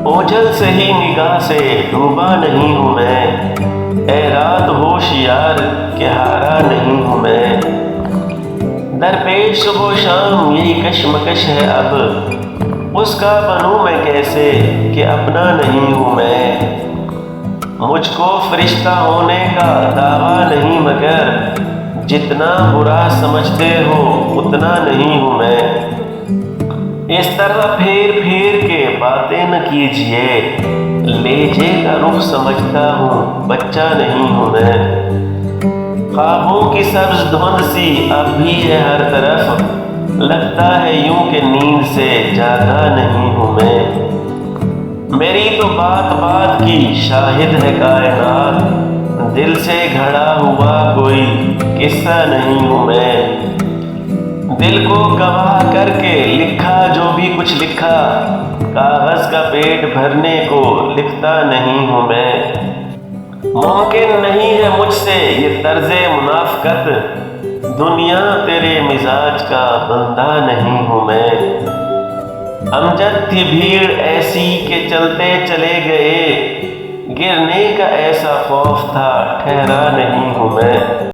اوجھل سے ہی نگاہ سے ڈوبا نہیں ہوں میں، اے رات ہوشیار کہ ہارا نہیں ہوں میں۔ درپیش صبح و شام یہی کشمکش ہے اب، اس کا بنوں میں کیسے کہ اپنا نہیں ہوں میں۔ مجھ کو فرشتہ ہونے کا دعویٰ نہیں مگر، جتنا برا سمجھتے ہو اتنا نہیں ہوں میں۔ اس طرح پھیر پھیر کے باتیں نہ کیجیے، لہجے کا رخ سمجھتا ہوں بچہ نہیں ہوں میں۔ خوابوں کی سبز دھند سی اب بھی ہے ہر طرف، لگتا ہے یوں کہ نیند سے جاگا نہیں ہوں میں۔ میری تو بات بات کی شاہد ہے کائنات، دل سے گھڑا ہوا کوئی قصہ نہیں ہوں میں۔ دل کو گواہ کر کے لکھا جو بھی کچھ لکھا، کاغذ کا پیٹ بھرنے کو لکھتا نہیں ہوں میں۔ ممکن نہیں ہے مجھ سے یہ طرز منافقت، دنیا تیرے مزاج کا بندہ نہیں ہوں میں۔ امجد تھی بھیڑ ایسی کہ چلتے چلے گئے، گرنے کا ایسا خوف تھا ٹھہرا نہیں ہوں میں۔